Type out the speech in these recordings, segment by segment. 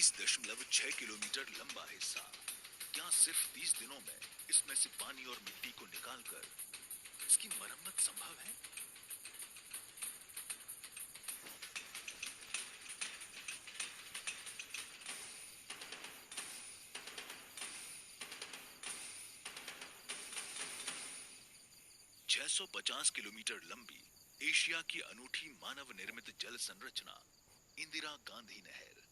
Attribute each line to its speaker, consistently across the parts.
Speaker 1: 33.6 kilometre लंबा हिस्सा। क्या सिर्फ 30 दिनों में इसमें से पानी और मिट्टी को निकालकर इसकी मरम्मत संभव है? छह 650 किलोमीटर लंबी एशिया की अनूठी मानव निर्मित जल संरचना इंदिरा गांधी नहर।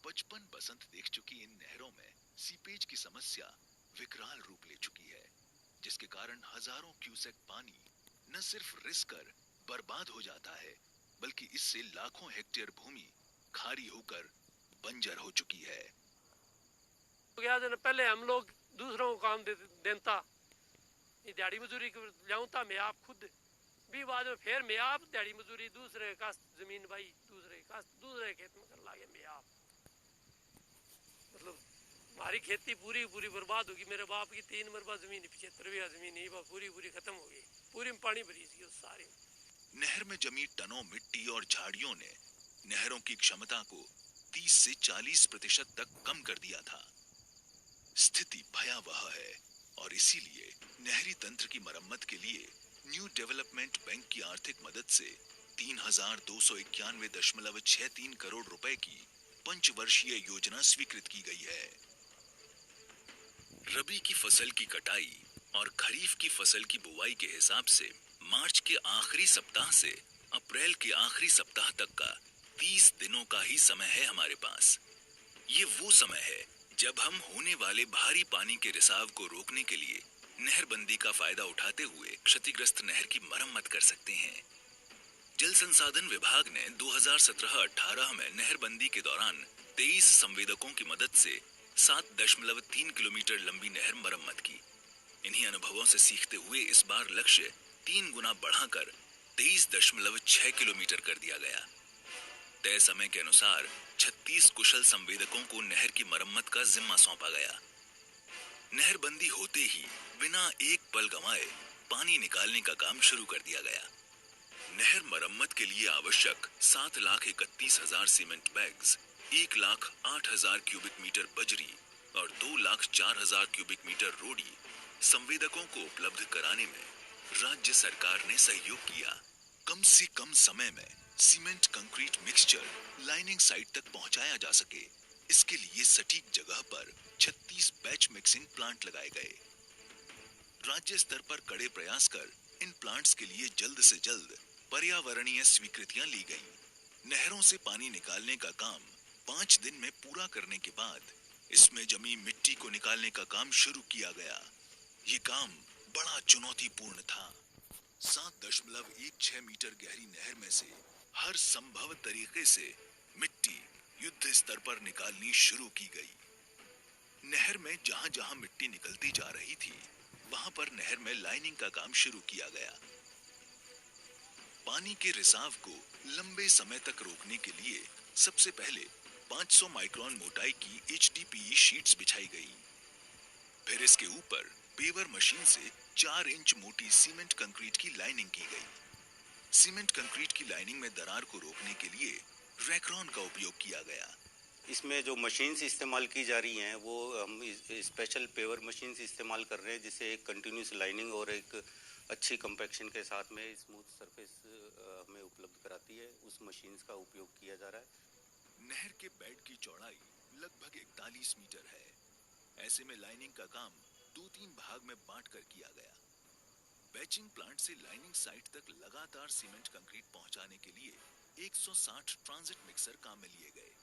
Speaker 1: 55 बसंत देख चुकी इन नहरों में सीपेज की समस्या विकराल रूप ले चुकी है, जिसके कारण हजारों क्यूसेक पानी न सिर्फ रिस कर बर्बाद हो जाता है, बल्कि इससे लाखों हेक्टेयर भूमि खारी होकर बंजर हो चुकी है।
Speaker 2: पहले हम लोग दूसरों को काम देता, दिहाड़ी मजदूरी जाऊँ था मैं आप खुद भी, बाद में फिर मैं आप दिहाड़ी मजदूरी दूसरे का जमीन भाई दूसरे खेत में कर लागे मैं आप, मतलब हमारी खेती पूरी बर्बाद होगी। मेरे बाप की 3 मरबा जमीन 75 बीघा जमीन ही पूरी खत्म हो गई, पूरी में पानी भरी थी उस सारे।
Speaker 1: नहर में जमी टनों मिट्टी और झाड़ियों ने नहरों की क्षमता को 30 से 40% तक कम कर दिया था। स्थिति भयावह है और इसीलिए नहरी तंत्र की मरम्मत के लिए न्यू डेवलपमेंट बैंक की आर्थिक मदद से 3291.63 करोड़ रुपए की पंचवर्षीय योजना स्वीकृत की गई है। रबी की फसल की कटाई और खरीफ की फसल की बुवाई के हिसाब से मार्च के आखिरी सप्ताह से अप्रैल के आखिरी सप्ताह तक का 30 दिनों का ही समय है हमारे पास। ये वो समय है जब हम होने वाले भारी पानी के रिसाव को रोकने के लिए नहरबंदी का फायदा उठाते हुए क्षतिग्रस्त नहर की मरम्मत कर सकते हैं। जल संसाधन विभाग ने 2017-18 में नहरबंदी के दौरान 23 संवेदकों की मदद से 7.3 किलोमीटर लंबी नहर मरम्मत की। इन्हीं अनुभवों से सीखते हुए इस बार लक्ष्य 3 गुना बढ़ाकर 23.6 किलोमीटर कर दिया गया। तय समय के अनुसार 36 कुशल संवेदकों को नहर की मरम्मत का जिम्मा सौंपा गया। नहरबंदी होते ही बिना एक पल गंवाए पानी निकालने का काम शुरू कर दिया गया। नहर मरम्मत के लिए आवश्यक 7,31,000 सीमेंट बैग्स, 1,08,000 क्यूबिक मीटर बजरी और 2,04,000 क्यूबिक मीटर रोड़ी संवेदकों को उपलब्ध कराने में राज्य सरकार ने सहयोग किया। कम से कम समय में cement concrete mixture lining site तक पहुंचाया जा सके, इसके लिए सटीक जगह पर 36 बैच मिक्सिंग प्लांट लगाए गए। राज्य स्तर पर कड़े प्रयास कर इन प्लांट्स के लिए जल्द से जल्द पर्यावरणीय स्वीकृतियां ली गईं। नहरों से पानी निकालने का काम 5 दिन में पूरा करने के बाद इसमें जमी मिट्टी को निकालने का काम शुरू किया गया। ये काम बड़ा चुनौतीपूर्ण था। 7.16 मीटर गहरी नहर में से हर संभव तरीके से मिट्टी युद्ध स्तर पर निकालनी शुरू की गई। नहर में जहां-जहां मिट्टी निकलती जा रही थी, वहां पर नहर में लाइनिंग का काम शुरू किया गया। पानी के रिसाव को लंबे समय तक रोकने के लिए सबसे पहले 500 माइक्रोन मोटाई की HDPE शीट्स बिछाई गई। फिर इसके ऊपर पेवर मशीन से 4 इंच मोटी सीमेंट कंक्रीट की लाइनिंग की गई। सीमेंट कंक्रीट की लाइनिंग में दरार को रोकने के लिए रैक्रॉन का उपयोग किया गया।
Speaker 3: इसमें जो मशीन्स इस्तेमाल की जा रही हैं वो हम स्पेशल पेवर मशीन्स इस्तेमाल कर रहे हैं, जिससे एक कंटिन्यूस लाइनिंग और एक अच्छी कंपैक्शन के साथ में स्मूथ सरफेस हमें उपलब्ध कराती है। उस मशीन्स का उपयोग किया जा रहा है।
Speaker 1: नहर के बेड की चौड़ाई लगभग 41 मीटर है। ऐसे में लाइनिंग का काम 2-3 भाग में बांट कर किया गया। बैचिंग प्लांट से लाइनिंग साइट तक लगातार सीमेंट कंक्रीट पहुंचाने के लिए 160 ट्रांजिट मिक्सर काम में लिए गए।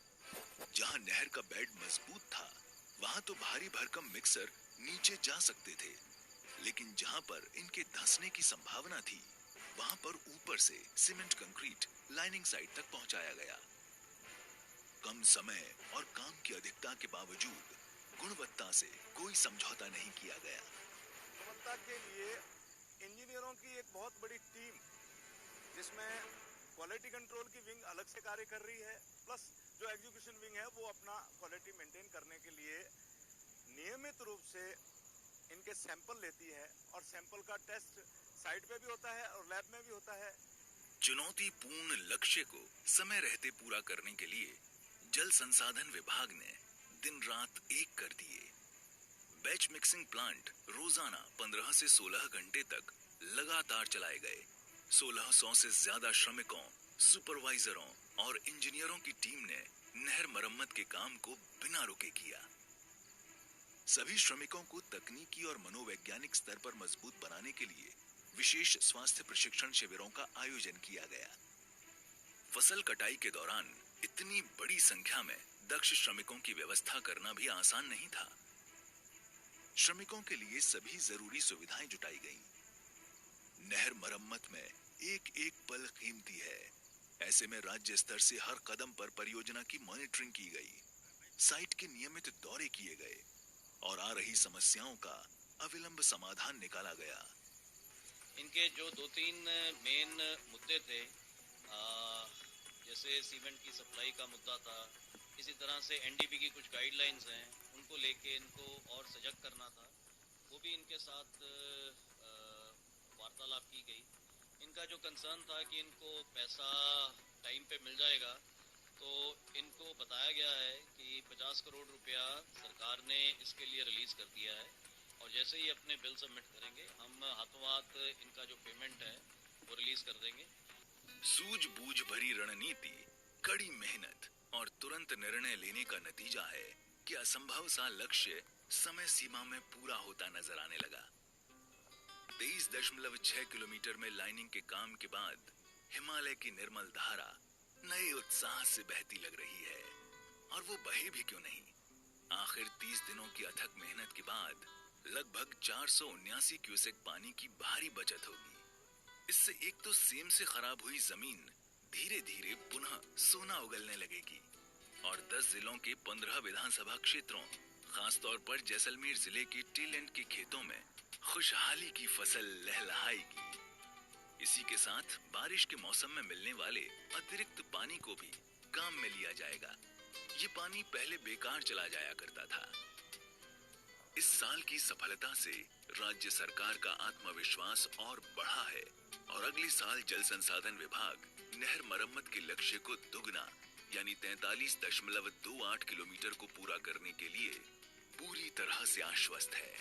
Speaker 1: जहां नहर का बेड मजबूत था, वहां तो भारी भरकम मिक्सर नीचे जा सकते थे, लेकिन जहां पर इनके धंसने की संभावना थी, वहां पर ऊपर से सीमेंट कंक्रीट लाइनिंग साइट तक पहुंचाया गया। कम समय और काम की अधिकता के बावजूद गुणवत्ता से कोई समझौता नहीं किया गया।
Speaker 4: गुणवत्ता के लिए इंजीनियरों की एक बहुत बड़ी टीम, जिसमें क्वालिटी कंट्रोल की विंग अलग से कार्य कर रही है, प्लस जो एग्जीक्यूशन विंग है वो अपना क्वालिटी मेंटेन करने के लिए नियमित रूप से इनके सैंपल लेती है और सैंपल का टेस्ट साइट पे भी होता है और लैब में भी होता है।
Speaker 1: चुनौतीपूर्ण लक्ष्य को समय रहते पूरा करने के लिए जल संसाधन विभाग ने दिन रात एक कर दिए। बैच मिक्सिंग प्लांट रोजाना 15 से 16 घंटे तक लगातार चलाए गए। 1600 से ज्यादा श्रमिकों, सुपरवाइजरों और इंजीनियरों की टीम ने नहर मरम्मत के काम को बिना रुके किया। सभी श्रमिकों को तकनीकी और मनोवैज्ञानिक स्तर पर मजबूत बनाने के लिए विशेष स्वास्थ्य प्रशिक्षण शिविरों का आयोजन किया गया। फसल कटाई के दौरान इतनी बड़ी संख्या में दक्ष श्रमिकों की व्यवस्था करना भी आसान नहीं था। श्रमिकों के लिए सभी जरूरी सुविधाएं जुटाई गईं। नहर मरम्मत में एक एक पल कीमती है। ऐसे में राज्य स्तर से हर कदम पर परियोजना की मॉनिटरिंग की गई, साइट के नियमित दौरे किए गए और आ रही समस्याओं का अविलंब समाधान निकाला गया।
Speaker 5: इनके जो 2-3 मेन मुद्दे थे, जैसे सीमेंट की सप्लाई का मुद्दा था, इसी तरह से एनडीपी की कुछ गाइडलाइंस हैं, उनको लेके इनको और सजग करना था। वो भी इनके साथ वार्तालाप की गई। इनका जो कंसर्न था कि इनको पैसा टाइम पे मिल जाएगा, तो इनको बताया गया है कि 50 करोड़ रुपया सरकार ने इसके लिए रिलीज कर दिया है और जैसे ही अपने बिल सबमिट करेंगे हम हाथों हाथ इनका जो पेमेंट है वो रिलीज कर देंगे।
Speaker 1: सूझबूझ भरी रणनीति, कड़ी मेहनत और तुरंत निर्णय लेने का नतीजा है कि असंभव सा लक्ष्य समय सीमा में पूरा होता नजर आने लगा। 23.6 किलोमीटर में लाइनिंग के काम के बाद हिमालय की निर्मल धारा नए उत्साह से बहती लग रही है। और वो बहे भी क्यों नहीं। आखिर 30 दिनों की अथक मेहनत के बाद लगभग 479 क्यूसेक पानी की भारी बचत होगी। इससे एक तो सेम से खराब हुई जमीन धीरे धीरे पुनः सोना उगलने लगेगी और 10 जिलों के 15 विधानसभा क्षेत्रों, खासतौर पर जैसलमेर जिले के टेल एंड के खेतों में खुशहाली की फसल लहलहाएगी। इसी के साथ बारिश के मौसम में मिलने वाले अतिरिक्त पानी को भी काम में लिया जाएगा। ये पानी पहले बेकार चला जाया करता था। इस साल की सफलता से राज्य सरकार का आत्मविश्वास और बढ़ा है और अगले साल जल संसाधन विभाग नहर मरम्मत के लक्ष्य को दुगना यानी 43.28 किलोमीटर को पूरा करने के लिए पूरी तरह से आश्वस्त है।